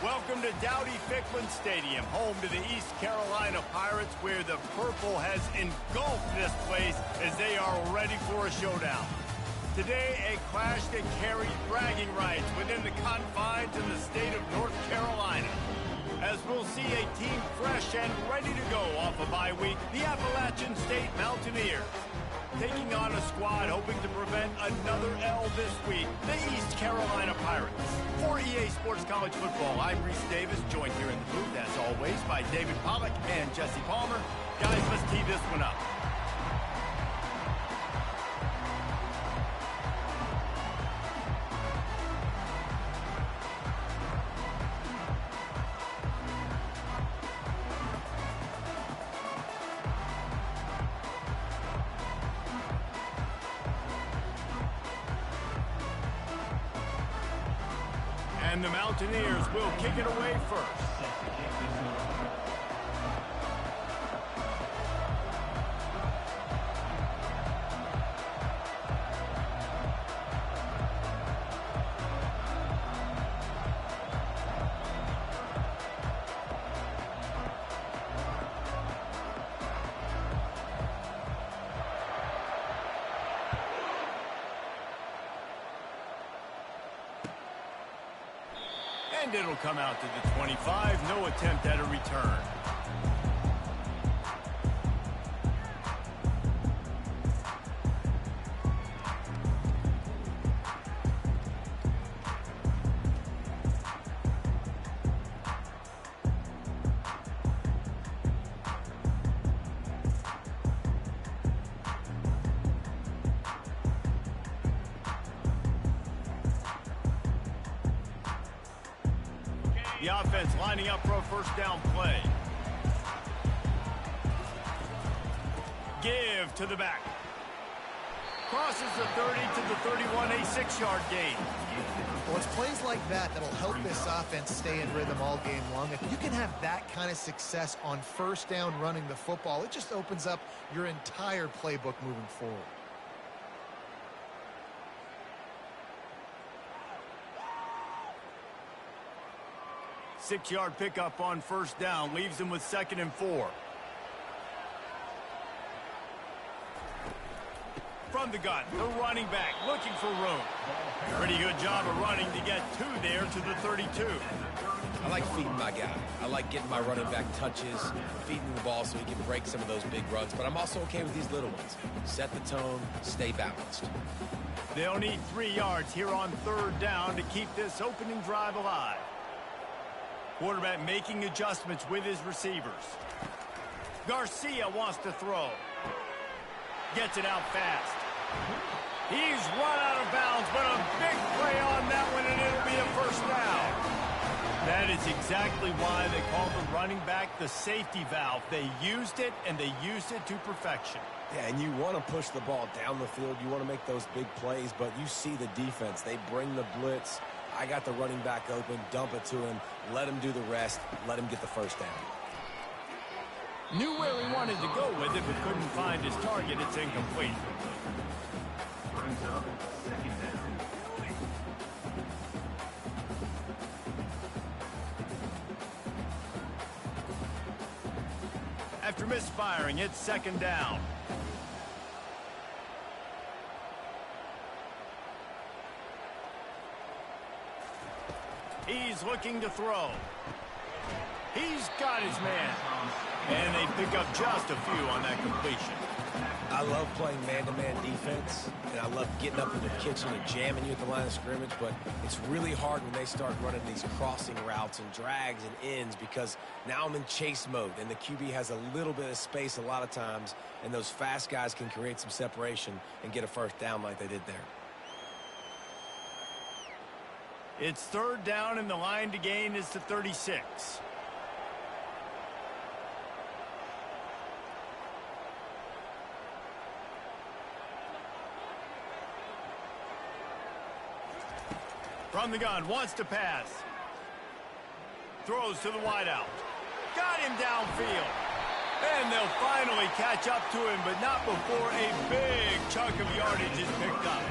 Welcome to Dowdy-Ficklin Stadium, home to the East Carolina Pirates, where the purple has engulfed this place as they are ready for a showdown. Today, a clash that carries bragging rights within the confines of the state of North Carolina. As we'll see a team fresh and ready to go off a bye week, the Appalachian State Mountaineers. Taking on a squad hoping to prevent another L this week, the East Carolina Pirates. For EA Sports College Football, I'm Reese Davis, joined here in the booth, as always, by David Pollack and Jesse Palmer. Guys, let's tee this one up. And the Mountaineers will kick it away first. And it'll come out to the 25. No attempt at a return. The offense lining up for a first down play. Give to the back. Crosses the 30 to the 31, a 6-yard gain. Well, it's plays like that that'll help this offense stay in rhythm all game long. If you can have that kind of success on first down running the football, it just opens up your entire playbook moving forward. Six-yard pickup on first down leaves them with 2nd and 4. From the gun, the running back looking for room. Pretty good job of running to get 2 there to the 32. I like feeding my guy. I like getting my running back touches, feeding the ball so he can break some of those big runs. But I'm also okay with these little ones. Set the tone, stay balanced. They'll need 3 yards here on 3rd down to keep this opening drive alive. Quarterback making adjustments with his receivers. Garcia wants to throw. Gets it out fast. He's run out of bounds, but a big play on that one, and it'll be a first down. That is exactly why they call the running back the safety valve. They used it, and they used it to perfection. Yeah, and you want to push the ball down the field. You want to make those big plays, but you see the defense. They bring the blitz. I got the running back open, dump it to him, let him do the rest, let him get the first down. Knew where he wanted to go with it, but couldn't find his target. It's incomplete. After misfiring, it's 2nd down. He's looking to throw. He's got his man. And they pick up just a few on that completion. I love playing man-to-man defense, and I love getting up in the kitchen and jamming you at the line of scrimmage, but it's really hard when they start running these crossing routes and drags and ends because now I'm in chase mode, and the QB has a little bit of space a lot of times, and those fast guys can create some separation and get a first down like they did there. It's 3rd down, and the line to gain is to 36. From the gun, wants to pass. Throws to the wideout. Got him downfield. And they'll finally catch up to him, but not before a big chunk of yardage is picked up.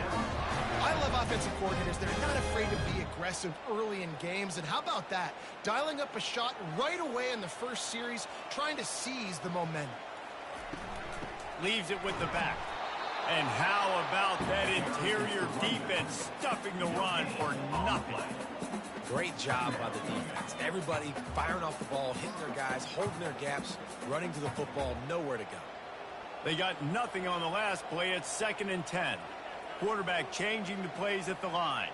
I love offensive coordinators that are not afraid to be aggressive early in games. And how about that? Dialing up a shot right away in the first series, trying to seize the momentum. Leaves it with the back. And how about that interior defense stuffing the run for nothing? Great job by the defense. Everybody firing off the ball, hitting their guys, holding their gaps, running to the football, nowhere to go. They got nothing on the last play. It's 2nd and 10. Quarterback changing the plays at the line.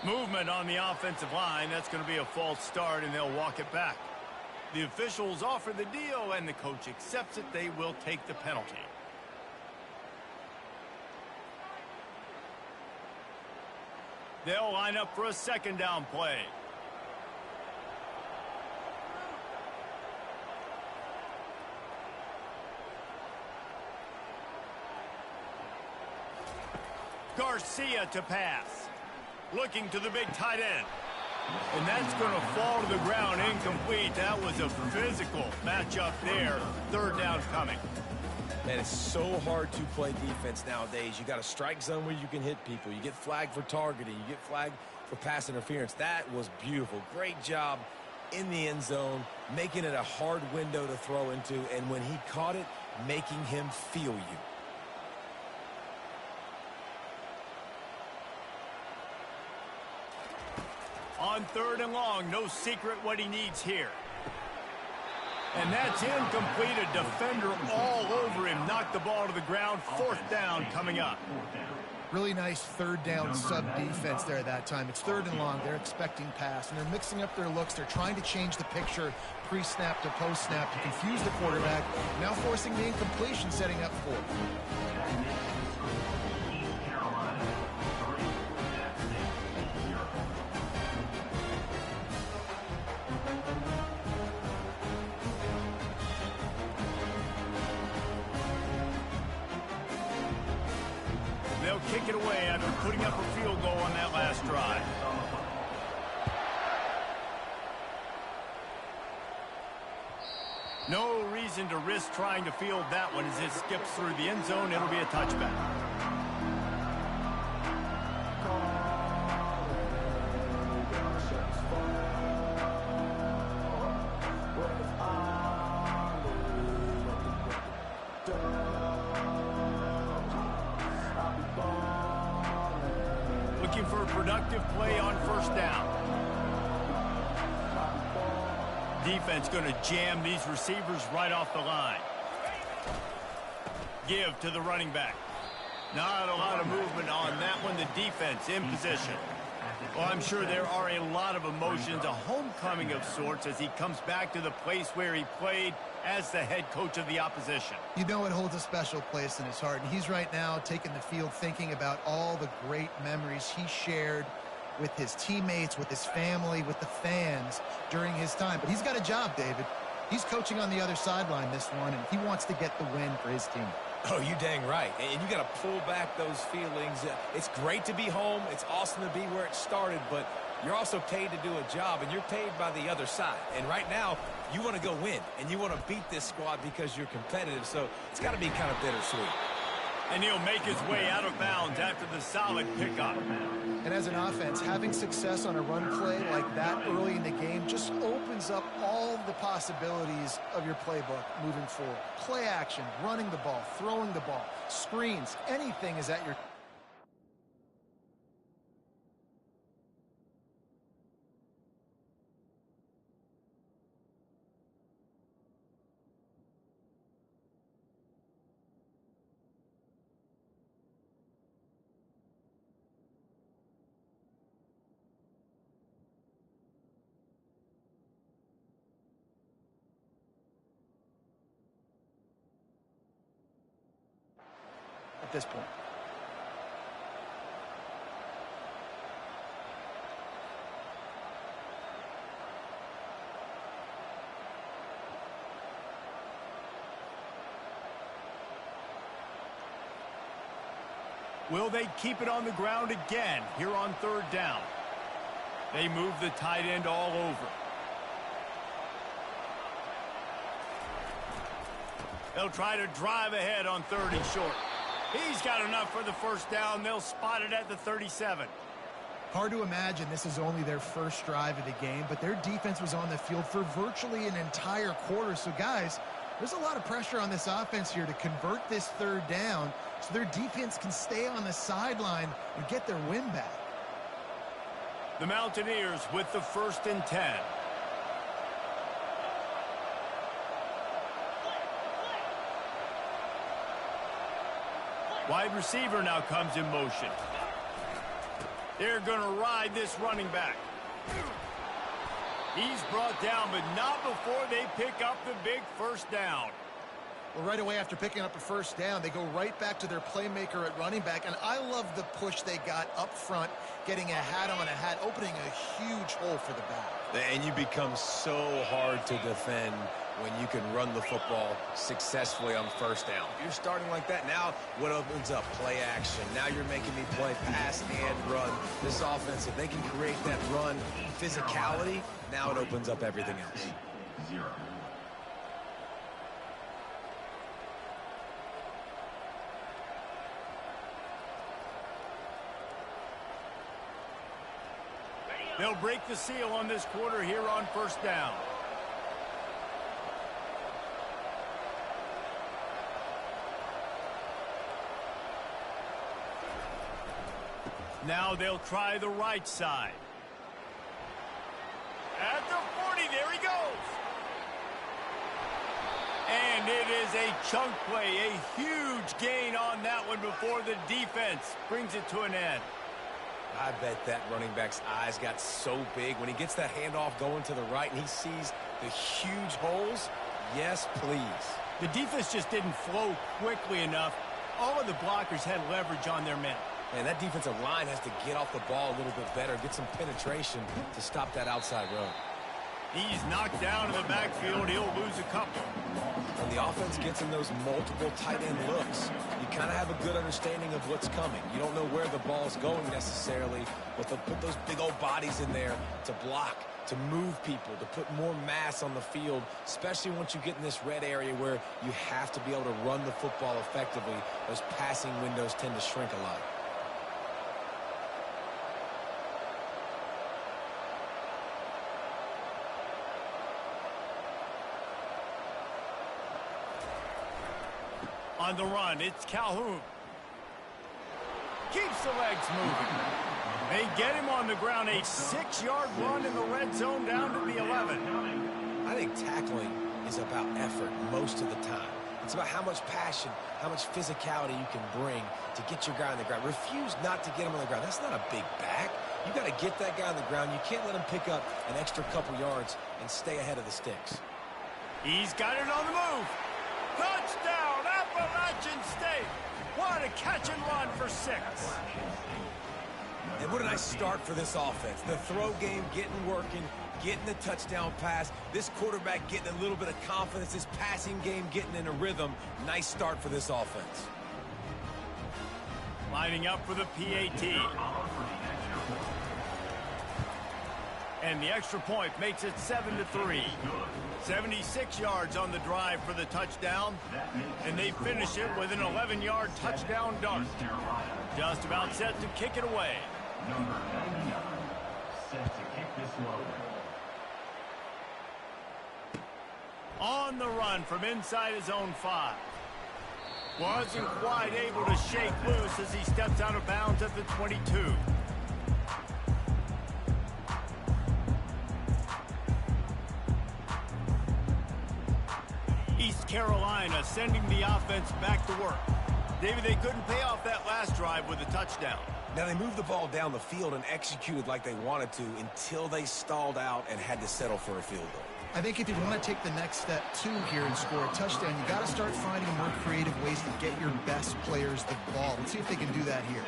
Movement on the offensive line. That's going to be a false start, and they'll walk it back. The officials offer the deal, and the coach accepts it. They will take the penalty. They'll line up for a 2nd down play. Garcia to pass. Looking to the big tight end. And that's going to fall to the ground incomplete. That was a physical matchup there. 3rd down coming. Man, it's so hard to play defense nowadays. You got a strike zone where you can hit people. You get flagged for targeting. You get flagged for pass interference. That was beautiful. Great job in the end zone, making it a hard window to throw into. And when he caught it, making him feel you. On 3rd and long, no secret what he needs here. And that's incomplete. A defender all over him. Knocked the ball to the ground. 4th down coming up. Really nice 3rd down sub-defense there that time. It's 3rd and long. They're expecting pass, and they're mixing up their looks. They're trying to change the picture pre-snap to post-snap to confuse the quarterback, now forcing the incompletion, setting up 4th. They'll kick it away after putting up a field goal on that last drive. No reason to risk trying to field that one as it skips through the end zone. It'll be a touchback. Looking for a productive play on 1st down. Defense going to jam these receivers right off the line. Give to the running back. Not a lot of movement on that one. The defense in position. Well, I'm sure there are a lot of emotions, a homecoming of sorts as he comes back to the place where he played as the head coach of the opposition. You know it holds a special place in his heart, and he's right now taking the field thinking about all the great memories he shared with his teammates, with his family, with the fans during his time. But he's got a job, David. He's coaching on the other sideline this one, and he wants to get the win for his team. Oh, you dang right. And you got to pull back those feelings. It's great to be home. It's awesome to be where it started, but you're also paid to do a job, and you're paid by the other side. And right now, you want to go win, and you want to beat this squad because you're competitive, so it's got to be kind of bittersweet. And he'll make his way out of bounds after the solid pickup. And as an offense, having success on a run play like that early in the game just opens up all the possibilities of your playbook moving forward. Play action, running the ball, throwing the ball, screens, anything is at your... at this point. Will they keep it on the ground again here on 3rd down? They move the tight end all over. They'll try to drive ahead on 3rd and short. He's got enough for the first down. They'll spot it at the 37. Hard to imagine this is only their first drive of the game, but their defense was on the field for virtually an entire quarter. So, guys, there's a lot of pressure on this offense here to convert this third down so their defense can stay on the sideline and get their win back. The Mountaineers with the 1st and 10. Wide receiver now comes in motion. They're going to ride this running back. He's brought down, but not before they pick up the big first down. Well, right away after picking up a first down, they go right back to their playmaker at running back. And I love the push they got up front, getting a hat on a hat, opening a huge hole for the back. And you become so hard to defend when you can run the football successfully on first down. You're starting like that. Now what opens up? Play action. Now you're making me play pass and run. This offense, if they can create that run physicality, now it opens up everything else. 0. They'll break the seal on this quarter here on first down. Now they'll try the right side. At the 40, there he goes. And it is a chunk play, a huge gain on that one before the defense brings it to an end. I bet that running back's eyes got so big when he gets that handoff going to the right and he sees the huge holes. Yes, please. The defense just didn't flow quickly enough. All of the blockers had leverage on their men. And that defensive line has to get off the ball a little bit better, get some penetration to stop that outside run. He's knocked down in the backfield. He'll lose a couple. When the offense gets in those multiple tight end looks, you kind of have a good understanding of what's coming. You don't know where the ball's going necessarily, but they'll put those big old bodies in there to block, to move people, to put more mass on the field, especially once you get in this red area where you have to be able to run the football effectively. Those passing windows tend to shrink a lot. On the run, it's Calhoun. Keeps the legs moving. They get him on the ground. A 6-yard run in the red zone down to the 11. I think tackling is about effort most of the time. It's about how much passion, how much physicality you can bring to get your guy on the ground. Refuse not to get him on the ground. That's not a big back. You got to get that guy on the ground. You can't let him pick up an extra couple yards and stay ahead of the sticks. He's got it on the move. Touchdown, Appalachian State. What a catch and run for 6. And what a nice start for this offense. The throw game getting working, getting the touchdown pass. This quarterback getting a little bit of confidence. This passing game getting in a rhythm. Nice start for this offense. Lining up for the PAT. And the extra point makes it 7-3. 76 yards on the drive for the touchdown. And they finish it with an 11-yard touchdown dart. Just about set to kick it away. Number 99, set to kick this one. On the run from inside his own 5. Wasn't quite able to shake loose as he steps out of bounds at the 22. East Carolina sending the offense back to work. David, they couldn't pay off that last drive with a touchdown. Now, they moved the ball down the field and executed like they wanted to until they stalled out and had to settle for a field goal. I think if you want to take the next step, too, here and score a touchdown, you got to start finding more creative ways to get your best players the ball. Let's see if they can do that here.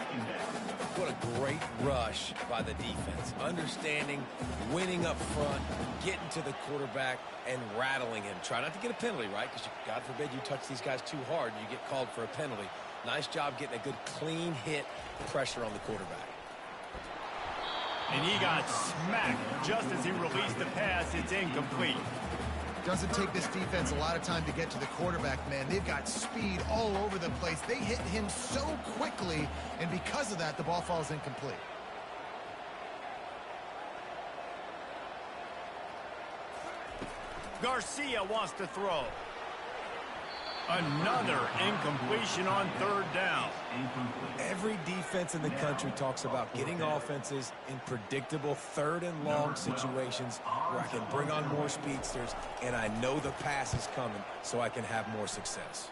What a great rush by the defense. Understanding, winning up front, getting to the quarterback, and rattling him. Try not to get a penalty, right? Because God forbid you touch these guys too hard and you get called for a penalty. Nice job getting a good clean hit pressure on the quarterback. And he got smacked just as he released the pass. It's incomplete. Doesn't take this defense a lot of time to get to the quarterback, man. They've got speed all over the place. They hit him so quickly, and because of that, the ball falls incomplete. Garcia wants to throw. Another incompletion on third down. Every defense in the country talks about getting offenses in predictable third and long situations where I can bring on more speedsters and I know the pass is coming so I can have more success.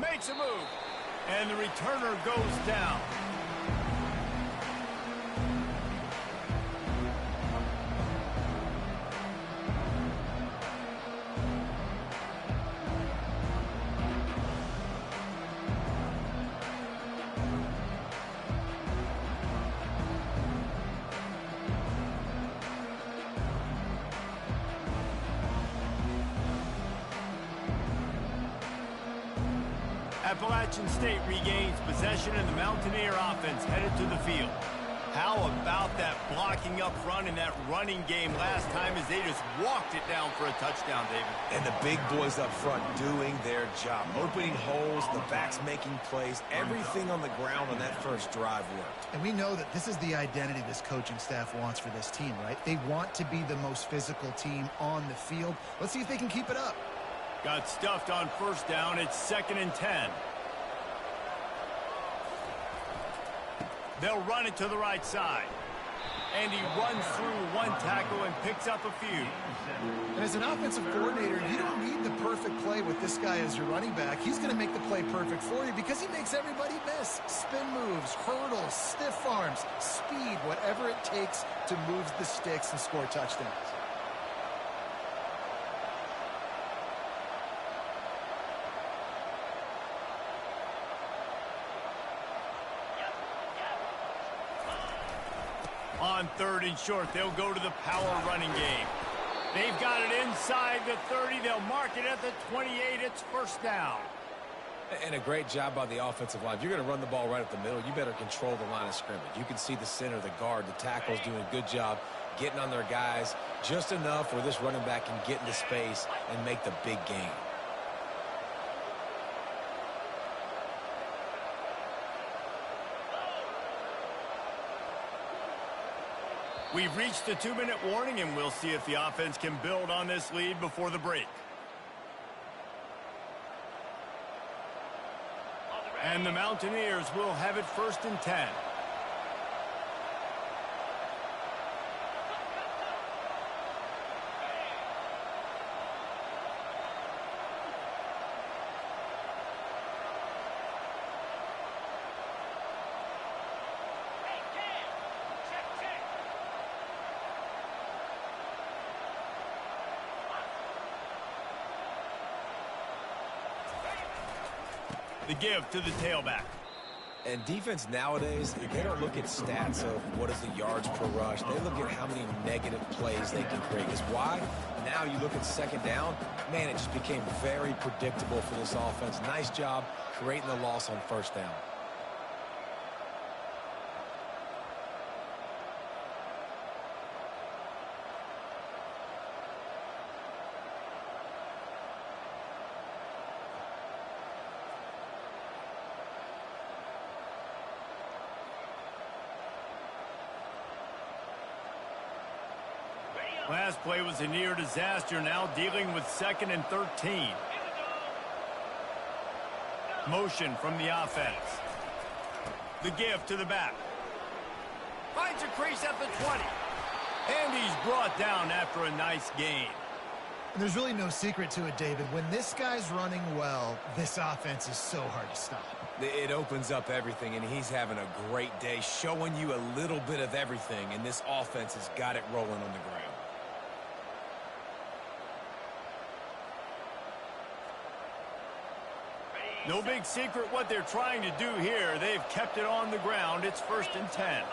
Makes a move. And the returner goes down. Appalachian State regains possession and the Mountaineer offense headed to the field. How about that blocking up front in that running game last time as they just walked it down for a touchdown, David? And the big boys up front doing their job. Opening holes, the backs making plays, everything on the ground on that first drive worked. And we know that this is the identity this coaching staff wants for this team, right? They want to be the most physical team on the field. Let's see if they can keep it up. Got stuffed on first down. It's 2nd and 10. They'll run it to the right side. And he runs through one tackle and picks up a few. And as an offensive coordinator, you don't need the perfect play with this guy as your running back. He's going to make the play perfect for you because he makes everybody miss. Spin moves, hurdles, stiff arms, speed, whatever it takes to move the sticks and score touchdowns. On 3rd and short, they'll go to the power running game. They've got it inside the 30. They'll mark it at the 28. It's first down. And a great job by the offensive line. If you're going to run the ball right up the middle, you better control the line of scrimmage. You can see the center, the guard, the tackles doing a good job getting on their guys just enough where this running back can get into space and make the big game. We've reached the 2-minute warning, and we'll see if the offense can build on this lead before the break. And the Mountaineers will have it 1st and 10. The give to the tailback. And defense nowadays, they don't look at stats of what is the yards per rush. They look at how many negative plays they can create. Because why? Now you look at 2nd down, man, it just became very predictable for this offense. Nice job creating the loss on 1st down. Last play was a near disaster, now dealing with 2nd and 13. Motion from the offense. The give to the back. Finds a crease at the 20. And he's brought down after a nice gain. And there's really no secret to it, David. When this guy's running well, this offense is so hard to stop. It opens up everything, and he's having a great day, showing you a little bit of everything, and this offense has got it rolling on the ground. No big secret what they're trying to do here. They've kept it on the ground. It's 1st and 10.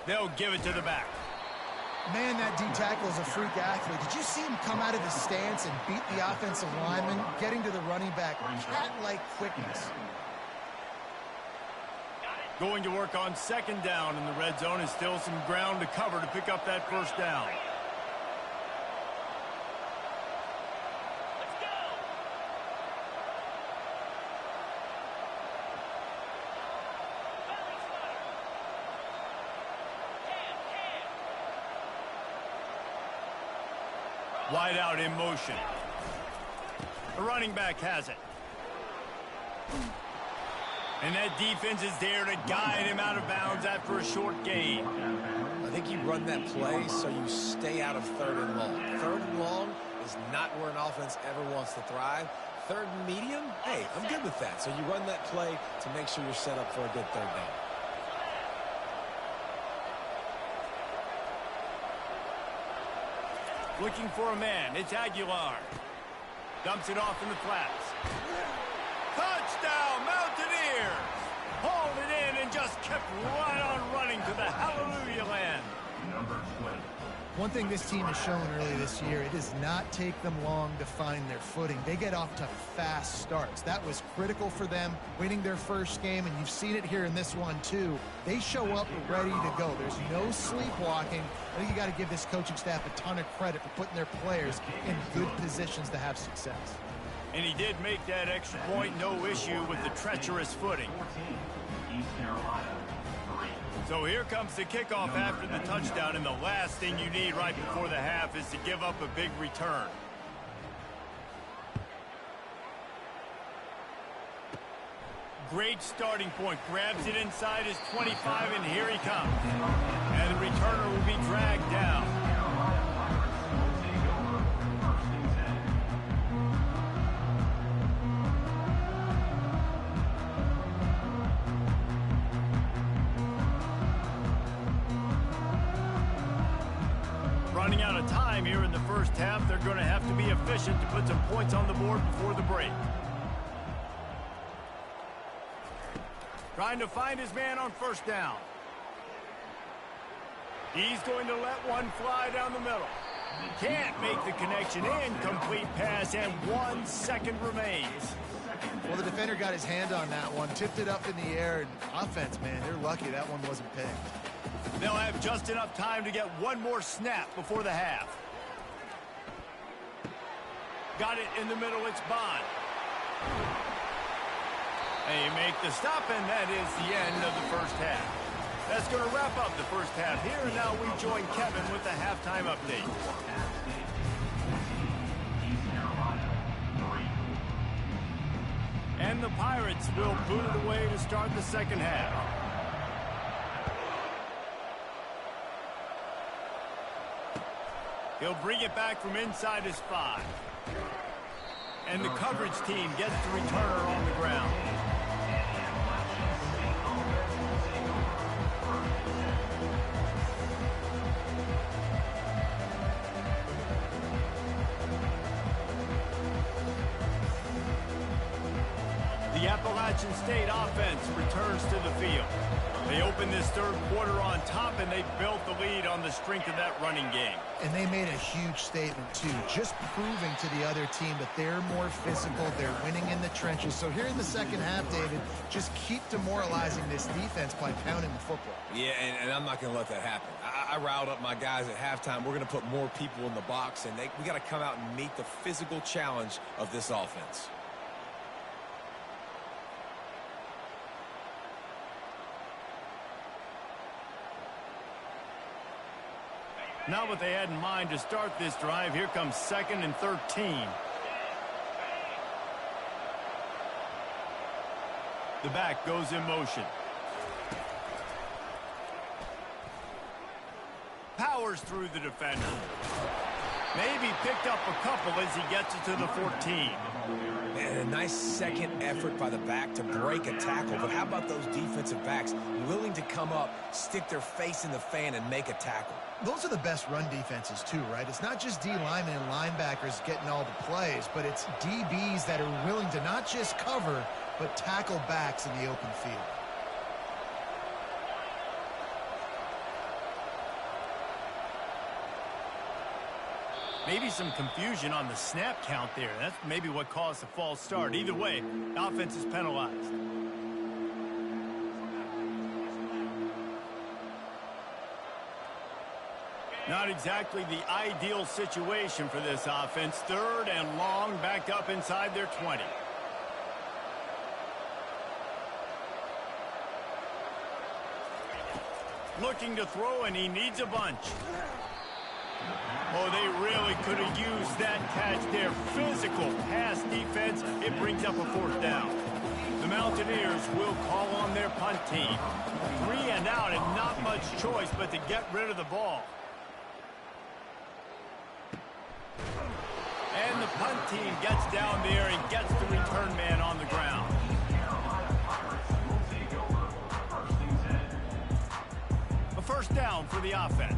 They'll give it to the back. Man, that D tackle is a freak athlete. Did you see him come out of the stance and beat the offensive lineman, getting to the running back? Cat-like quickness. Going to work on second down in the red zone, and still some ground to cover to pick up that first down. Wide out in motion. The running back has it. And that defense is there to guide him out of bounds after a short gain. I think you run that play so you stay out of third and long. Third and long is not where an offense ever wants to thrive. Third and medium, hey, I'm good with that. So you run that play to make sure you're set up for a good third down. Looking for a man. It's Aguilar. Dumps it off in the flats. Touchdown, Mountaineers! Hauled it in and just kept right on running to the hallelujah land. Number 20. One thing this team has shown early this year, it does not take them long to find their footing. They get off to fast starts. That was critical for them, winning their first game, and you've seen it here in this one too. They show up ready to go. There's no sleepwalking. I think you got to give this coaching staff a ton of credit for putting their players in good positions to have success. And he did make that extra point, no issue with the treacherous footing. 14, East Carolina. 3. So here comes the kickoff after the touchdown, and the last thing you need right before the half is to give up a big return. Great starting point. Grabs it inside his 25, and here he comes. And the returner will be dragged down. Running out of time here in the first half. They're going to have to be efficient to put some points on the board before the break. Trying to find his man on first down. He's going to let one fly down the middle. Can't make the connection. Incomplete pass, and 1 second remains. Well, the defender got his hand on that one, tipped it up in the air, and offense, man, they're lucky that one wasn't picked. They'll have just enough time to get one more snap before the half. Got it in the middle, it's Bond. They make the stop, and that is the end of the first half. That's going to wrap up the first half here, and now we join Kevin with the halftime update. East Carolina. 3. And the Pirates will boot it away to start the second half. He'll bring it back from inside his 5. And the coverage team gets the returner on the ground. The Appalachian State offense returns to the field. They open this third quarter on top, and they built the lead on the strength of that running game. And they made a huge statement, too, just proving to the other team that they're more physical, they're winning in the trenches. So here in the second half, David, just keep demoralizing this defense by pounding the football. Yeah, and I'm not going to let that happen. I riled up my guys at halftime. We're going to put more people in the box, and we got to come out and meet the physical challenge of this offense. Not what they had in mind to start this drive. Here comes 2nd and 13. The back goes in motion. Powers through the defender. Maybe picked up a couple as he gets it to the 14. And a nice second effort by the back to break a tackle. But how about those defensive backs willing to come up, stick their face in the fan, and make a tackle? Those are the best run defenses, too, right? It's not just D linemen and linebackers getting all the plays, but it's DBs that are willing to not just cover, but tackle backs in the open field. Maybe some confusion on the snap count there. That's maybe what caused the false start. Either way, offense is penalized. Not exactly the ideal situation for this offense. 3rd and long, backed up inside their 20. Looking to throw, and he needs a bunch. Oh, they really could have used that catch there. Physical pass defense. It brings up a 4th down. The Mountaineers will call on their punt team. 3 and out, and not much choice but to get rid of the ball. And the punt team gets down there and gets the return man on the ground. A 1st down for the offense.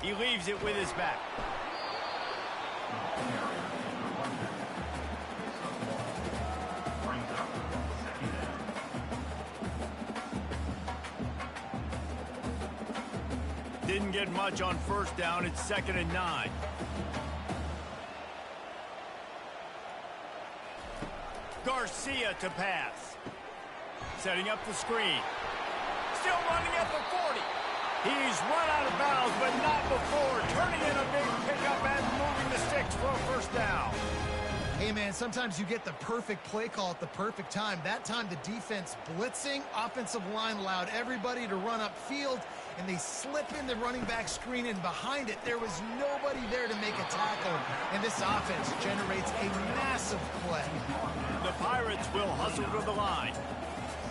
He leaves it with his back. Didn't get much on 1st down. It's 2nd and 9. Garcia to pass. Setting up the screen. Still running at the 40. He's run out of bounds, but not before. Turning in a big pickup and moving the sticks for a 1st down. Hey, man, sometimes you get the perfect play call at the perfect time. That time, the defense blitzing. Offensive line allowed everybody to run upfield, and they slip in the running back screen, and behind it, there was nobody there to make a tackle. And this offense generates a massive play. The Pirates will hustle to the line.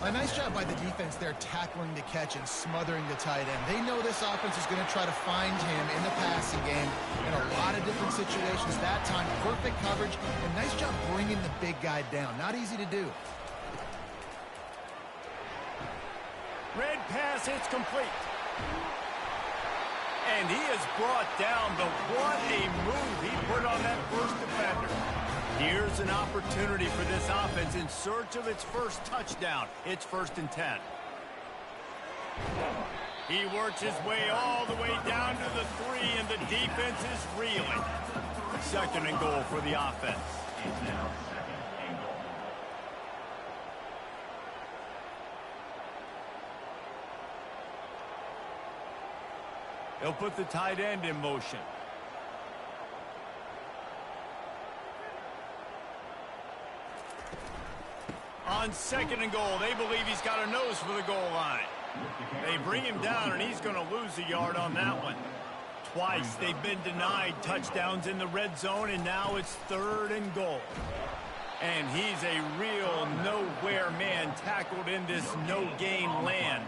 A nice job by the defense there, tackling the catch and smothering the tight end. They know this offense is going to try to find him in the passing game in a lot of different situations. That time, perfect coverage, and nice job bringing the big guy down. Not easy to do. Red pass, it's complete. And he is brought down, but what a move he put on that 1st defender. Here's an opportunity for this offense in search of its 1st touchdown. It's 1st and 10. He works his way all the way down to the 3, and the defense is reeling. 2nd and goal for the offense. They'll put the tight end in motion. On 2nd and goal, they believe he's got a nose for the goal line. They bring him down, and he's going to lose a yard on that one. Twice they've been denied touchdowns in the red zone, and now it's 3rd and goal. And he's a real nowhere man tackled in this no-gain land.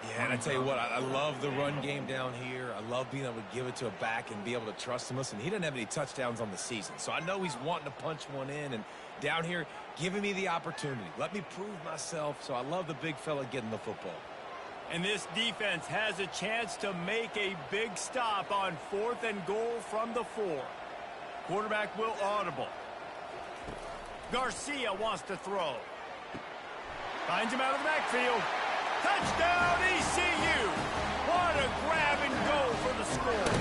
Yeah, and I tell you what, I love the run game down here. I love being able to give it to a back and be able to trust him. Listen, he doesn't have any touchdowns on the season, so I know he's wanting to punch one in. And down here, giving me the opportunity. Let me prove myself, so I love the big fella getting the football. And this defense has a chance to make a big stop on 4th and goal from the 4. Quarterback will audible. Garcia wants to throw. Finds him out of the backfield. Touchdown, ECU! What a grab and go for the score.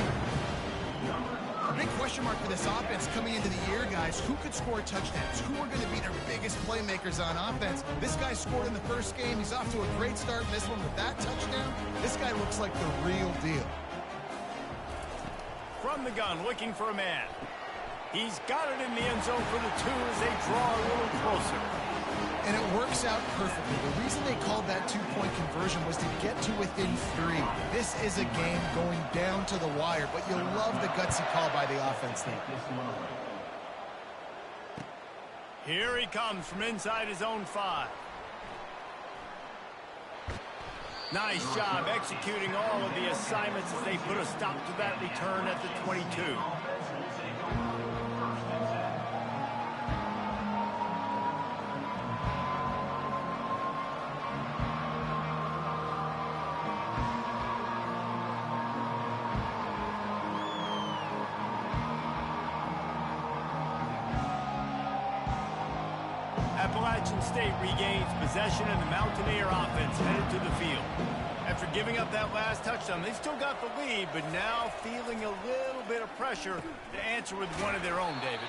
Big question mark for this offense coming into the year, guys. Who could score touchdowns? Who are going to be their biggest playmakers on offense? This guy scored in the 1st game. He's off to a great start in this one with that touchdown. This guy looks like the real deal. From the gun, looking for a man. He's got it in the end zone for the 2 as they draw a little closer. And it works out perfectly. The reason they called that 2-point conversion was to get to within 3. This is a game going down to the wire, but you'll love the gutsy call by the offense there. Here he comes from inside his own 5. Nice job executing all of the assignments as they put a stop to that return at the 22. Appalachian State regains possession, and the Mountaineer offense headed to the field. After giving up that last touchdown. They still got the lead, but now feeling a little bit of pressure to answer with one of their own, David.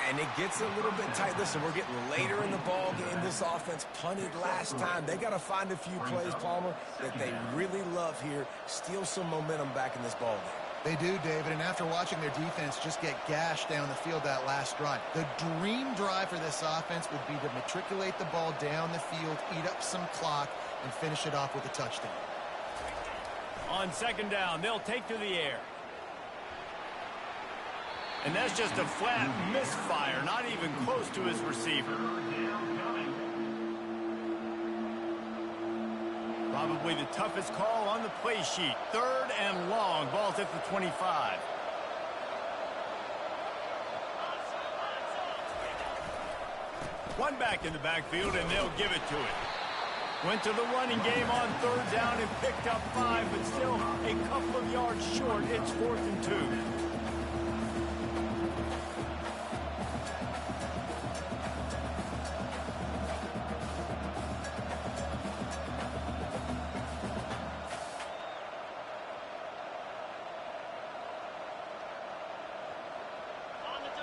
And it gets a little bit tight. Listen, we're getting later in the ball game. This offense punted last time. They got to find a few plays, Palmer, that they really love here. Steal some momentum back in this ball game. They do, David, and after watching their defense just get gashed down the field that last drive, the dream drive for this offense would be to matriculate the ball down the field, eat up some clock, and finish it off with a touchdown. On second down, they'll take to the air. And that's just a flat misfire, not even close to his receiver. Probably the toughest call on the play sheet. 3rd and long. Ball's at the 25. One back in the backfield, and they'll give it to it. Went to the running game on 3rd down and picked up 5, but still a couple of yards short. It's 4th and 2.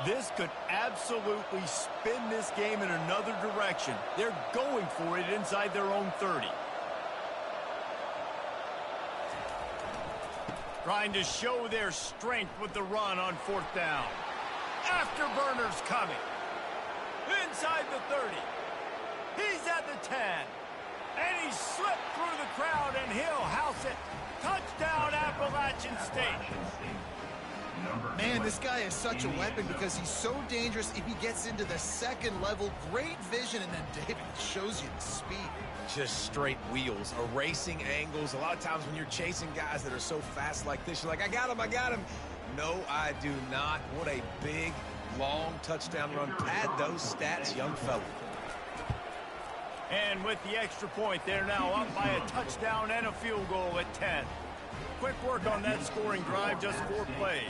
This could absolutely spin this game in another direction. They're going for it inside their own 30. Trying to show their strength with the run on 4th down. Afterburners coming. Inside the 30. He's at the 10. And he slipped through the crowd, and he'll house it. Touchdown, Appalachian State. Man, this guy is such a weapon because he's so dangerous if he gets into the second level. Great vision, and then David shows you the speed. Just straight wheels, erasing angles. A lot of times when you're chasing guys that are so fast like this, you're like, I got him, I got him. No, I do not. What a big, long touchdown run. Pad those stats, young fella. And with the extra point, they're now up by a touchdown and a field goal at 10. Quick work on that scoring drive, just 4 plays.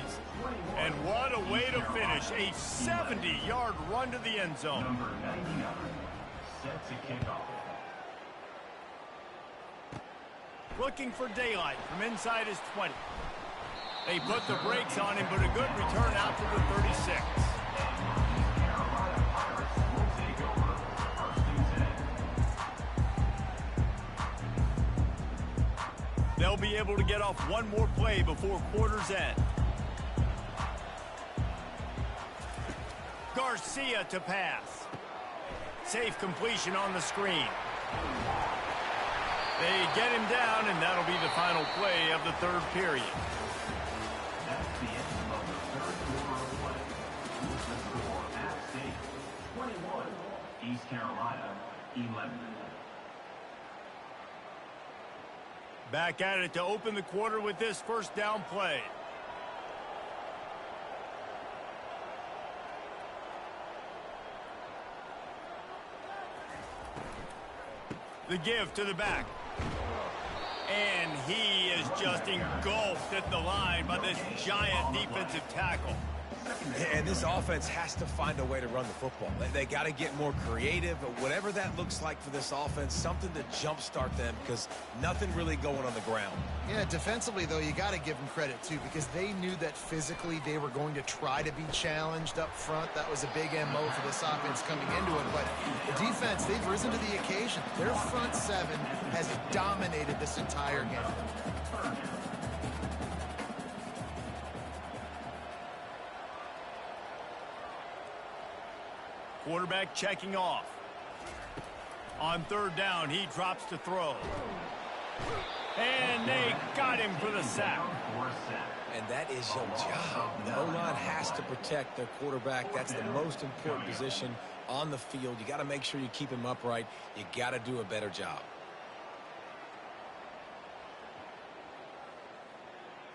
And what a way to finish. A 70-yard run to the end zone. Number 99, set to kick off. Looking for daylight from inside his 20. They put the brakes on him, but a good return out to the 36. They'll be able to get off one more play before quarter's end. Garcia to pass. Safe completion on the screen. They get him down, and that'll be the final play of the 3rd period. That's the end of the 3rd quarter of play. With the score, App State 21, East Carolina 11. Back at it to open the quarter with this 1st down play. The give to the back. And he is just engulfed at the line by this giant defensive tackle. And this offense has to find a way to run the football. They got to get more creative, but whatever that looks like for this offense, something to jumpstart them because nothing really going on the ground. Yeah, defensively, though, you got to give them credit, too, because they knew that physically they were going to try to be challenged up front. That was a big MO for this offense coming into it. But the defense, they've risen to the occasion. Their front 7 has dominated this entire game. Quarterback checking off. On 3rd down, he drops to throw. And they got him for the sack. And that is your job. The O-line has to protect their quarterback. That's the most important position on the field. You got to make sure you keep him upright. You got to do a better job.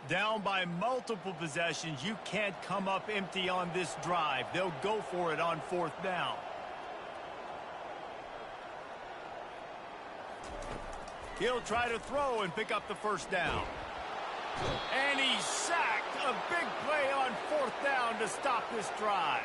Down by multiple possessions, you can't come up empty on this drive. They'll go for it on 4th down. He'll try to throw and pick up the 1st down. And he's sacked. A big play on 4th down to stop this drive.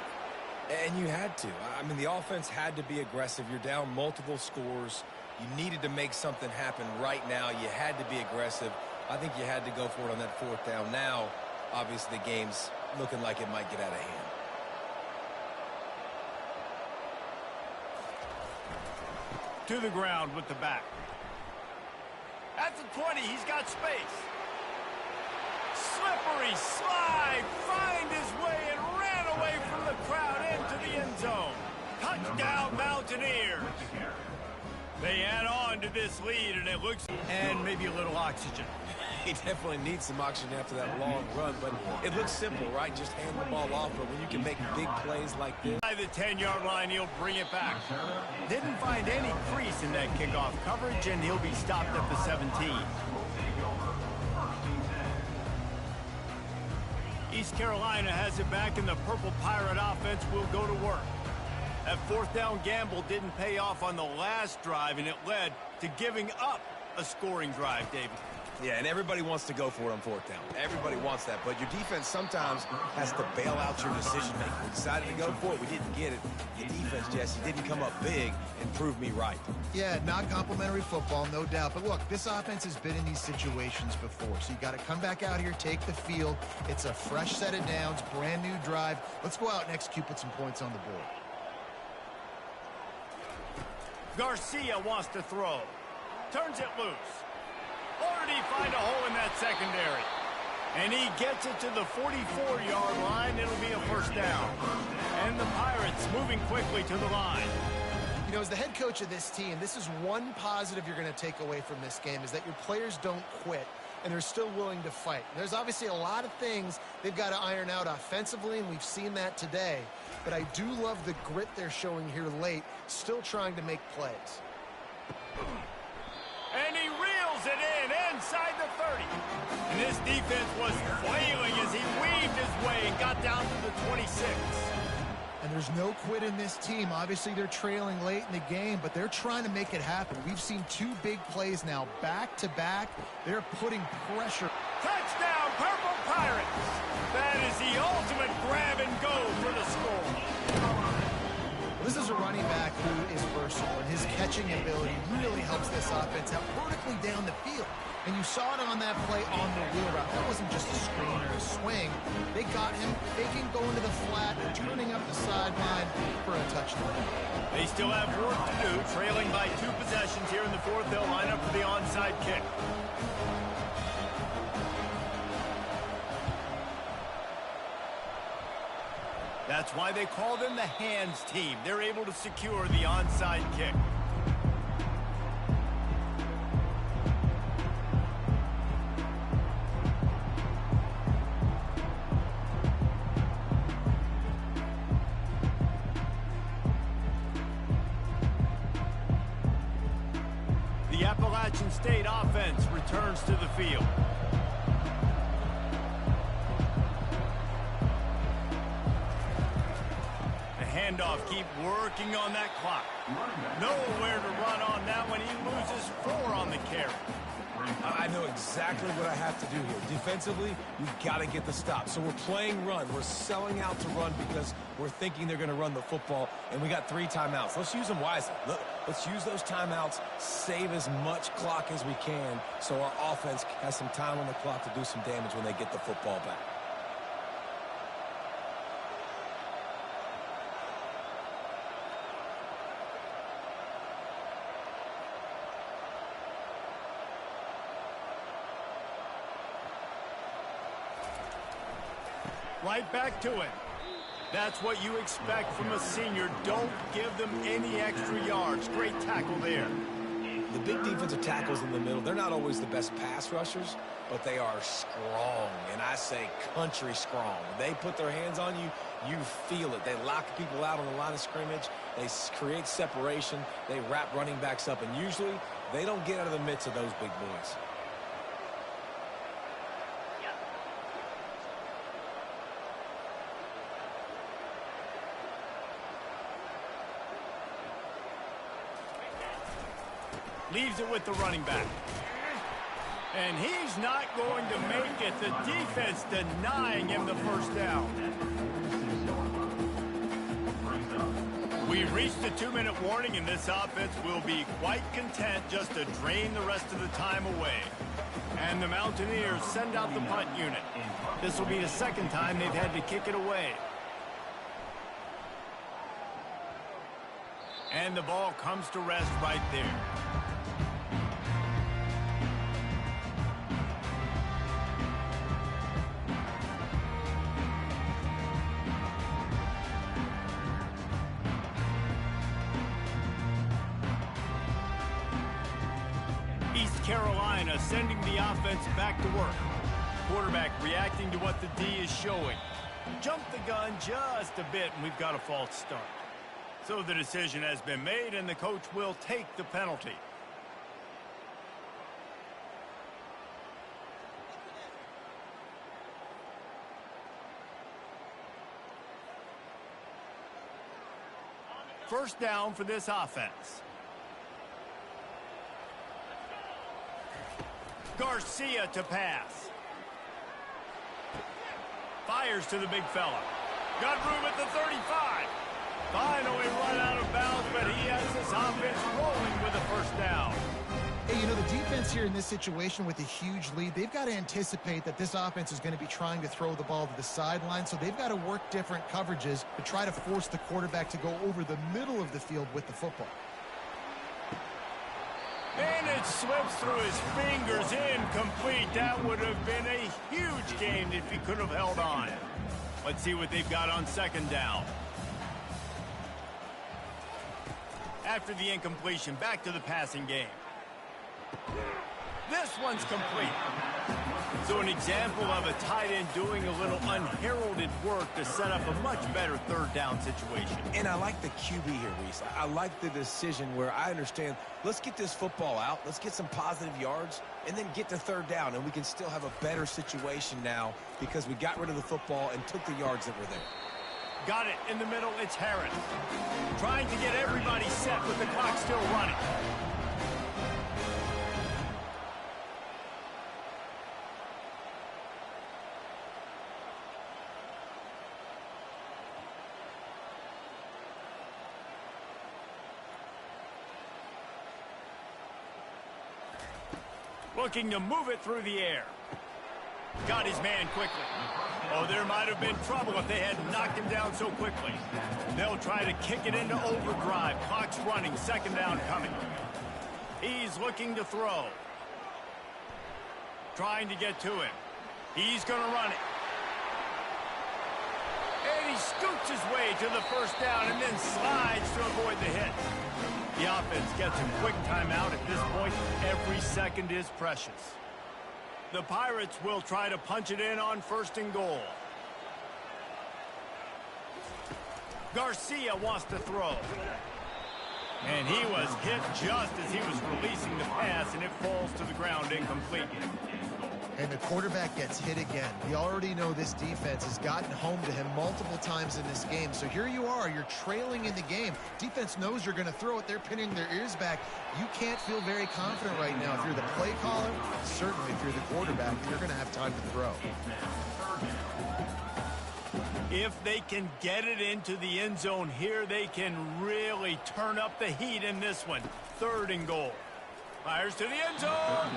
And you had to. I mean, the offense had to be aggressive. You're down multiple scores. You needed to make something happen right now. You had to be aggressive. I think you had to go for it on that fourth down. Now, obviously, the game's looking like it might get out of hand. To the ground with the back. At the 20, he's got space. Slippery slide, find his way and ran away from the crowd into the end zone. Touchdown, Mountaineers. They add on to this lead, and it looks... And maybe a little oxygen. He definitely needs some oxygen after that long run, but it looks simple, right? Just hand the ball off, but when you can make big plays like this... By the 10-yard line, he'll bring it back. Didn't find any crease in that kickoff coverage, and he'll be stopped at the 17. East Carolina has it back, and the Purple Pirate offense will go to work. That fourth down gamble didn't pay off on the last drive, and it led to giving up a scoring drive, David. Yeah, and everybody wants to go for it on fourth down. Everybody wants that, but your defense sometimes has to bail out your decision-making. We decided to go for it. We didn't get it. The defense, Jesse, didn't come up big and prove me right. Yeah, not complimentary football, no doubt. But look, this offense has been in these situations before, so you got to come back out here, take the field. It's a fresh set of downs, brand new drive. Let's go out and execute, put some points on the board. Garcia wants to throw. Turns it loose. Already find a hole in that secondary. And he gets it to the 44-yard line. It'll be a first down. And the Pirates moving quickly to the line. You know, as the head coach of this team, this is one positive you're going to take away from this game, is that your players don't quit, and they're still willing to fight. There's obviously a lot of things they've got to iron out offensively, and we've seen that today. But I do love the grit they're showing here late, still trying to make plays. And he reels it in inside the 30. And this defense was flailing as he weaved his way and got down to the 26. And there's no quit in this team. Obviously, they're trailing late in the game, but they're trying to make it happen. We've seen two big plays now, back-to-back. They're putting pressure. Touchdown, Purple Pirates! That is the ultimate grab and go for the score. This is a running back who is versatile, and his catching ability really helps this offense out vertically down the field. And you saw it on that play on the wheel route. That wasn't just a screen or a swing. They got him faking going to the flat and turning up the sideline for a touchdown. They still have work to do, trailing by 2 possessions here in the fourth. They'll line up for the onside kick. That's why they call them the hands team. They're able to secure the onside kick. The Appalachian State offense returns to the field. Handoff, keep working on that clock. Nowhere to run on that one. He loses 4 on the carry. I know exactly what I have to do here. Defensively, we've got to get the stop. So we're playing run. We're selling out to run because we're thinking they're going to run the football, and we got 3 timeouts. Let's use them wisely. Let's use those timeouts, save as much clock as we can so our offense has some time on the clock to do some damage when they get the football back. Right back to it. That's what you expect from a senior. Don't give them any extra yards. Great tackle there. The big defensive tackles in the middle, they're not always the best pass rushers, but they are strong, and I say country strong. When they put their hands on you, you feel it. They lock people out on the line of scrimmage. They create separation. They wrap running backs up, and usually they don't get out of the midst of those big boys. Leaves it with the running back. And he's not going to make it. The defense denying him the first down. We've reached the 2-minute warning, and this offense will be quite content just to drain the rest of the time away. And the Mountaineers send out the punt unit. This will be the second time they've had to kick it away. And the ball comes to rest right there. East Carolina sending the offense back to work. Quarterback reacting to what the D is showing. Jumped the gun just a bit, and we've got a false start. So the decision has been made, and the coach will take the penalty. First down for this offense. Garcia to pass. Fires to the big fella. Got room at the 35. Finally run out of bounds, but he has this offense rolling with a first down. Hey, you know, the defense here in this situation with a huge lead, they've got to anticipate that this offense is going to be trying to throw the ball to the sideline, so they've got to work different coverages to try to force the quarterback to go over the middle of the field with the football. And it slips through his fingers, incomplete. That would have been a huge gain if he could have held on. Let's see what they've got on second down. After the incompletion, back to the passing game. This one's complete. So an example of a tight end doing a little unheralded work to set up a much better third down situation. And I like the QB here, Reese. I like the decision where I understand, let's get this football out, let's get some positive yards, and then get to third down, and we can still have a better situation now because we got rid of the football and took the yards that were there. Got it in the middle, it's Harris. Trying to get everybody set with the clock still running. Looking to move it through the air. Got his man quickly. Oh, there might have been trouble if they had knocked him down so quickly. They'll try to kick it into overdrive. Clock's running. Second down coming. He's looking to throw. Trying to get to him. He's going to run it. And he scoots his way to the first down and then slides to avoid the hit. The offense gets a quick timeout. At this point, every second is precious. The Pirates will try to punch it in on first and goal. Garcia wants to throw. And he was hit just as he was releasing the pass, and it falls to the ground incomplete. And the quarterback gets hit again. We already know this defense has gotten home to him multiple times in this game. So here you are, you're trailing in the game. Defense knows you're going to throw it. They're pinning their ears back. You can't feel very confident right now. If you're the play caller, certainly if you're the quarterback, you're going to have time to throw. If they can get it into the end zone here, they can really turn up the heat in this one. Third and goal. Fires to the end zone.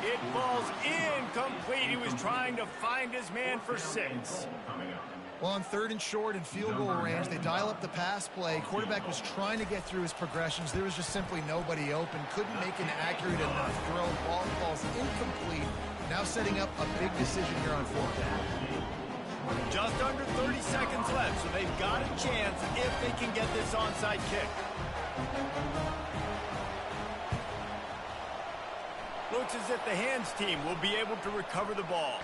It falls incomplete. He was trying to find his man for 6. Well, on third and short and field goal range, they dial up the pass play. Quarterback was trying to get through his progressions. There was just simply nobody open. Couldn't make an accurate enough throw. Ball falls incomplete. Now setting up a big decision here on fourth down. Just under 30 seconds left, so they've got a chance if they can get this onside kick. Looks as if the hands team will be able to recover the ball.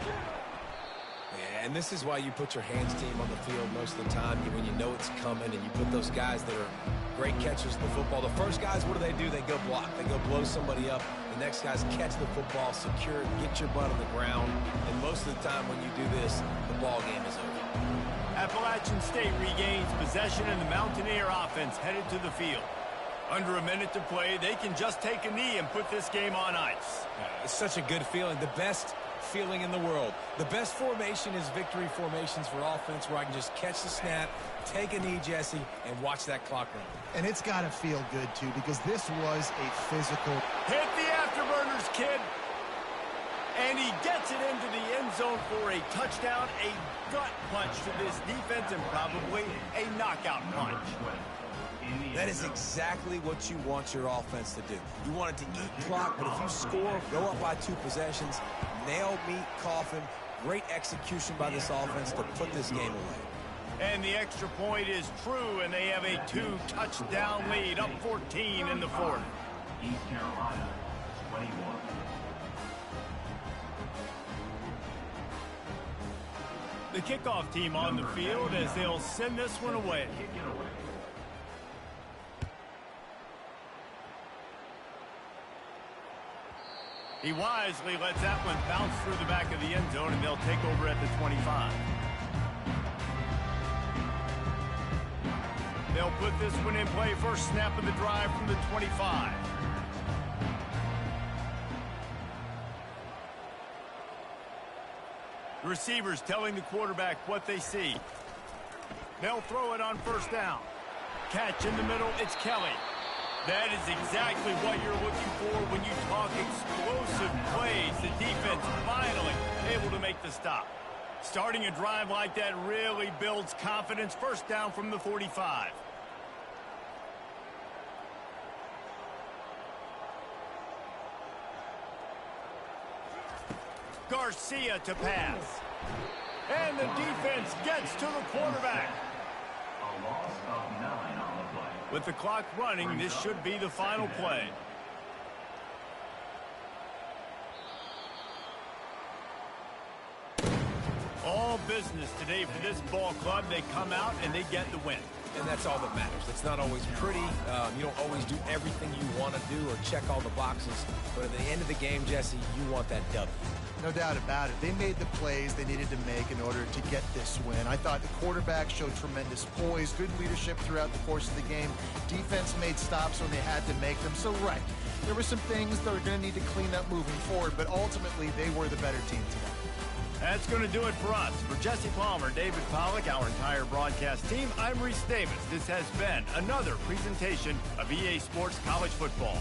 Yeah, and this is why you put your hands team on the field most of the time when you know it's coming, and you put those guys that are great catchers of the football. The first guys, what do? They go block. They go blow somebody up. The next guys catch the football, secure it, get your butt on the ground. And most of the time when you do this, the ball game is over. Appalachian State regains possession, and the Mountaineer offense headed to the field. Under a minute to play, they can just take a knee and put this game on ice. It's such a good feeling. The best feeling in the world. The best formation is victory formations for offense, where I can just catch the snap, take a knee, Jesse, and watch that clock run. And it's got to feel good, too, because this was a physical. Hit the afterburners, kid. And he gets it into the end zone for a touchdown, a gut punch to this defense, and probably a knockout punch. That is exactly what you want your offense to do. You want it to eat clock, but if you score, go up by 2 possessions, nail, meet, coffin, great execution by this offense to put this game away. And the extra point is true, and they have a 2-touchdown lead, up 14 in the fourth. East Carolina, 21. The kickoff team on the field as they'll send this one away. He wisely lets that one bounce through the back of the end zone, and they'll take over at the 25. They'll put this one in play. First snap of the drive from the 25. The receivers telling the quarterback what they see. They'll throw it on first down. Catch in the middle, it's Kelly. That is exactly what you're looking for when you talk explosive plays. The defense finally able to make the stop. Starting a drive like that really builds confidence. First down from the 45. Garcia to pass. And the defense gets to the quarterback. A loss of 9 on the play. With the clock running, this should be the final play. All business today for this ball club. They come out and they get the win. And that's all that matters. It's not always pretty. You don't always do everything you want to do or check all the boxes. But at the end of the game, Jesse, you want that W. No doubt about it. They made the plays they needed to make in order to get this win. I thought the quarterback showed tremendous poise, good leadership throughout the course of the game. Defense made stops when they had to make them. So, right, there were some things that were going to need to clean up moving forward, but ultimately they were the better team today. That's going to do it for us. For Jesse Palmer, David Pollack, our entire broadcast team, I'm Reese Davis. This has been another presentation of EA Sports College Football.